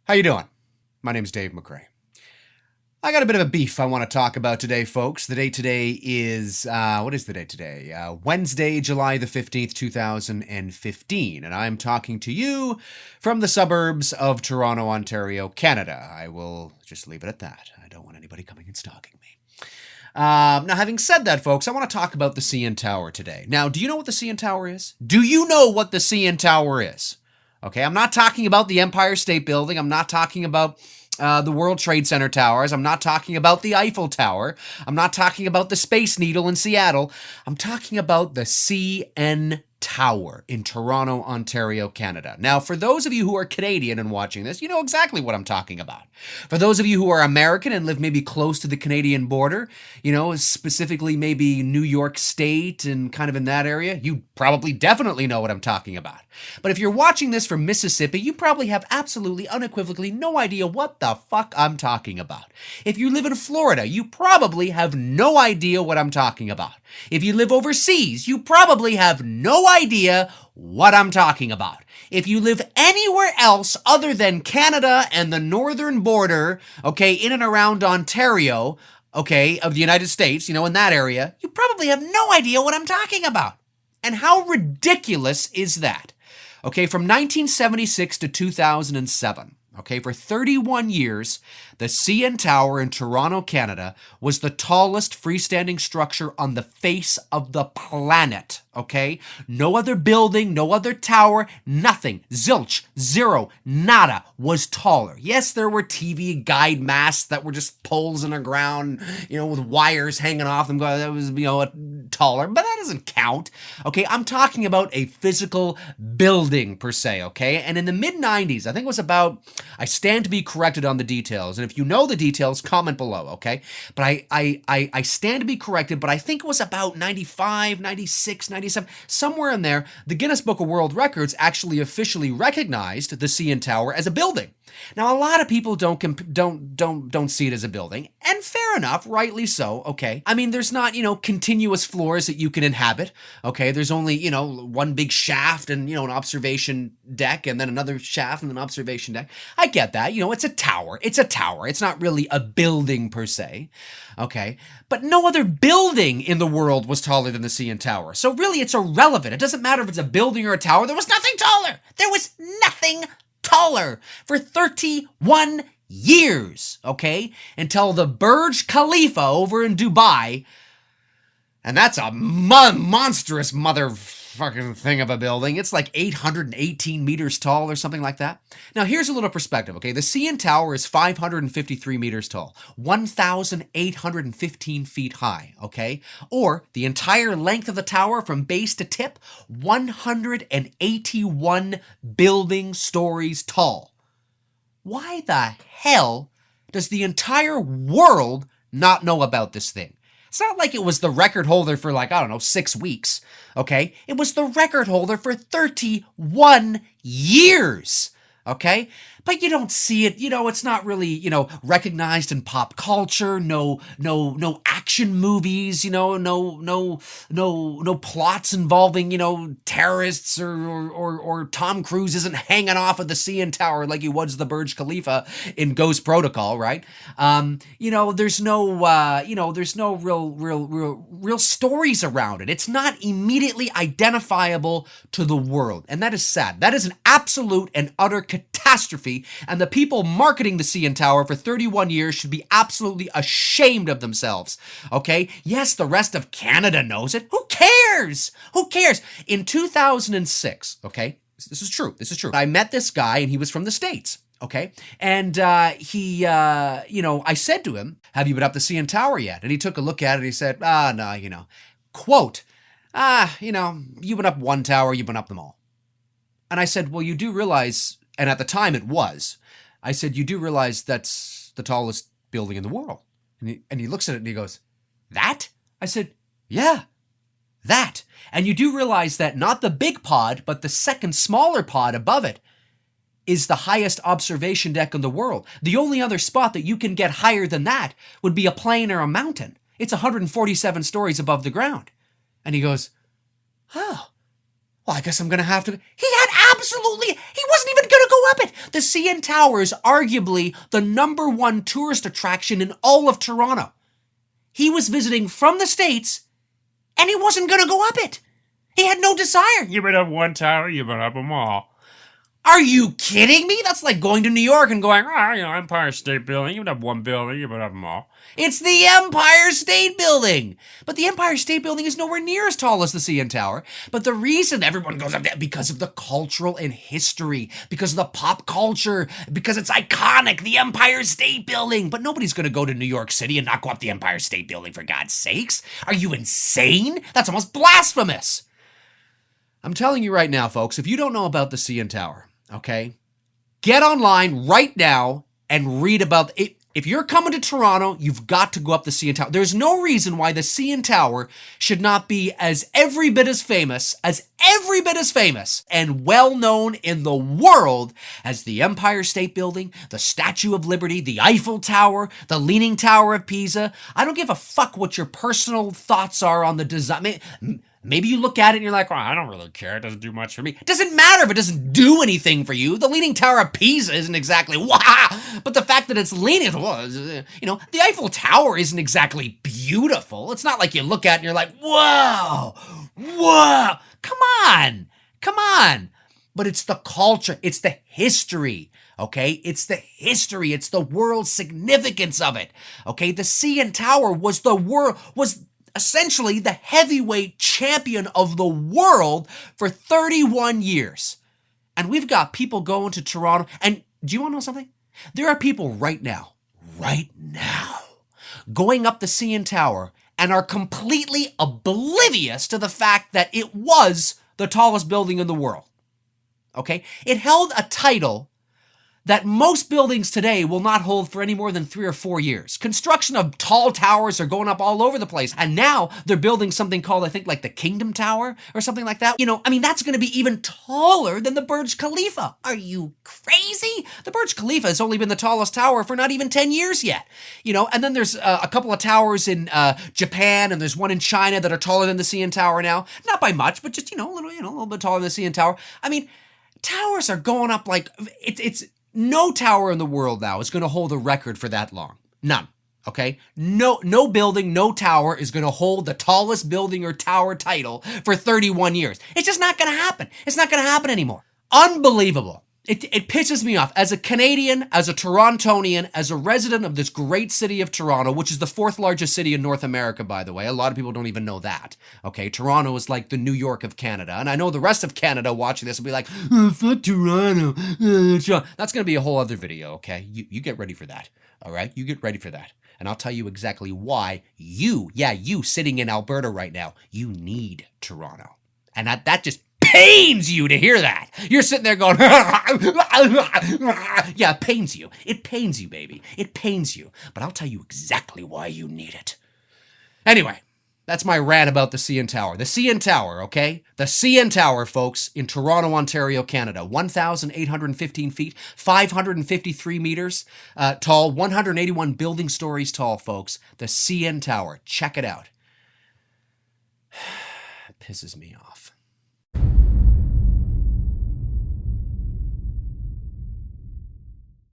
How you doing? My name's Dave McRae. I got a bit of a beef I want to talk about today, folks. The date today is, what is the date today? Wednesday, July the 15th, 2015. And I'm talking to you from the suburbs of Toronto, Ontario, Canada. I will just leave it at that. I don't want anybody coming and stalking me. Now, having said that, folks, I want to talk about the CN Tower today. Now, do you know what the CN Tower is? Do you know what the CN Tower is? Okay, I'm not talking about the Empire State Building. I'm not talking about the World Trade Center towers. I'm not talking about the Eiffel Tower. I'm not talking about the Space Needle in Seattle. I'm talking about the CN Tower in Toronto, Ontario, Canada. Now, for those of you who are Canadian and watching this, you know exactly what I'm talking about. For those of you who are American and live maybe close to the Canadian border, you know, specifically maybe New York State and kind of in that area, you probably definitely know what I'm talking about. But if you're watching this from Mississippi, you probably have absolutely unequivocally no idea what the fuck I'm talking about. If you live in Florida, you probably have no idea what I'm talking about. If you live overseas, you probably have no idea what I'm talking about. If you live anywhere else other than Canada and the northern border, okay, in and around Ontario, okay, of the United States, you know, in that area, you probably have no idea what I'm talking about. And how ridiculous is that? Okay, from 1976 to 2007, okay, for 31 years, the CN Tower in Toronto, Canada, was the tallest freestanding structure on the face of the planet, okay? No other building, no other tower, nothing, zilch, zero, nada was taller. Yes, there were TV guide masts that were just poles in the ground, you know, with wires hanging off them. That was, you know, taller, but that doesn't count, okay? I'm talking about a physical building per se, okay? And in the mid-90s, I think it was about, I stand to be corrected on the details, and if you know the details, comment below, okay? But I stand to be corrected, but I think it was about 95, 96, 97, somewhere in there, the Guinness Book of World Records actually officially recognized the CN Tower as a building. Now, a lot of people don't see it as a building, and fair enough, rightly so, okay? I mean, there's not, you know, continuous floors that you can inhabit, okay? There's only, you know, one big shaft and, you know, an observation deck and then another shaft and an observation deck. I get that, you know, it's a tower. It's a tower. It's not really a building per se, okay? But no other building in the world was taller than the CN Tower. So really, it's irrelevant. It doesn't matter if it's a building or a tower. There was nothing taller. There was nothing taller for 31 years, okay? Until the Burj Khalifa over in Dubai, and that's a monstrous motherfucking thing of a building. It's like 818 meters tall or something like that. Now, here's a little perspective, okay? The CN Tower is 553 meters tall, 1,815 feet high, okay? Or the entire length of the tower from base to tip, 181 building stories tall. Why the hell does the entire world not know about this thing? It's not like it was the record holder for, like, I don't know, 6 weeks, okay? It was the record holder for 31 years, okay? But you don't see it, you know, it's not really, you know, recognized in pop culture, no action movies, you know, no plots involving, you know, terrorists or Tom Cruise isn't hanging off of the CN Tower like he was the Burj Khalifa in Ghost Protocol, right? You know, there's no, there's no real stories around it. It's not immediately identifiable to the world, and that is sad. That is an absolute and utter catastrophe. And the people marketing the CN Tower for 31 years should be absolutely ashamed of themselves, okay? Yes, the rest of Canada knows it. Who cares? Who cares? In 2006, okay, this is true, I met this guy, and he was from the States, okay? And you know, I said to him, have you been up the CN Tower yet? And he took a look at it, and he said, no, you know, quote, you know, you've been up one tower, you've been up them all. And I said, well, you do realize, and at the time it was, I said, you do realize that's the tallest building in the world. And he looks at it and he goes, that? I said, yeah, that. And you do realize that not the big pod, but the second smaller pod above it is the highest observation deck in the world. The only other spot that you can get higher than that would be a plain or a mountain. It's 147 stories above the ground. And he goes, oh, Well, I guess I'm going to have to. He wasn't even going to go up it. The CN Tower is arguably the #1 tourist attraction in all of Toronto. He was visiting from the States, and he wasn't going to go up it. He had no desire. You've been up one tower, you've been up them all. Are you kidding me? That's like going to New York and going, Empire State Building, you've been up one building, you've been up them all. It's the Empire State Building. But the Empire State Building is nowhere near as tall as the CN Tower. But the reason everyone goes up there, because of the cultural and history, because of the pop culture, because it's iconic, the Empire State Building. But nobody's going to go to New York City and not go up the Empire State Building, for God's sakes. Are you insane? That's almost blasphemous. I'm telling you right now, folks, if you don't know about the CN Tower, okay, get online right now and read about it. If you're coming to Toronto, you've got to go up the CN Tower. There's no reason why the CN Tower should not be every bit as famous and well known in the world as the Empire State Building, the Statue of Liberty, the Eiffel Tower, the Leaning Tower of Pisa. I don't give a fuck what your personal thoughts are on the design. Maybe you look at it and you're like, I don't really care. It doesn't do much for me. It doesn't matter if it doesn't do anything for you. The Leaning Tower of Pisa isn't exactly, but the fact that it's leaning, the Eiffel Tower isn't exactly beautiful. It's not like you look at it and you're like, whoa, come on. But it's the culture. It's the history. Okay, it's the history. It's the world significance of it. Okay, the CN Tower was essentially the heavyweight champion of the world for 31 years. And we've got people going to Toronto. And do you want to know something? There are people right now, going up the CN Tower and are completely oblivious to the fact that it was the tallest building in the world. Okay? It held a title that most buildings today will not hold for any more than 3 or 4 years. Construction of tall towers are going up all over the place. And now they're building something called, I think, like the Kingdom Tower or something like that. That's going to be even taller than the Burj Khalifa. Are you crazy? The Burj Khalifa has only been the tallest tower for not even 10 years yet. And then there's a couple of towers in Japan, and there's one in China that are taller than the CN Tower now. Not by much, but just, a little bit taller than the CN Tower. Towers are going up like, it's no tower in the world now is going to hold a record for that long. None. Okay? No building, no tower is going to hold the tallest building or tower title for 31 years. It's just not going to happen. It's not going to happen anymore. Unbelievable. It pisses me off. As a Canadian, as a Torontonian, as a resident of this great city of Toronto, which is the 4th largest city in North America, by the way. A lot of people don't even know that. Okay, Toronto is like the New York of Canada. And I know the rest of Canada watching this will be like, fuck Toronto. That's going to be a whole other video, okay? You get ready for that, all right? You get ready for that. And I'll tell you exactly why you sitting in Alberta right now, you need Toronto. And that just pains you to hear that. You're sitting there going, yeah, it pains you. It pains you, baby. It pains you. But I'll tell you exactly why you need it. Anyway, that's my rant about the CN Tower. The CN Tower, okay? The CN Tower, folks, in Toronto, Ontario, Canada. 1,815 feet, 553 meters tall, 181 building stories tall, folks. The CN Tower. Check it out. It pisses me off.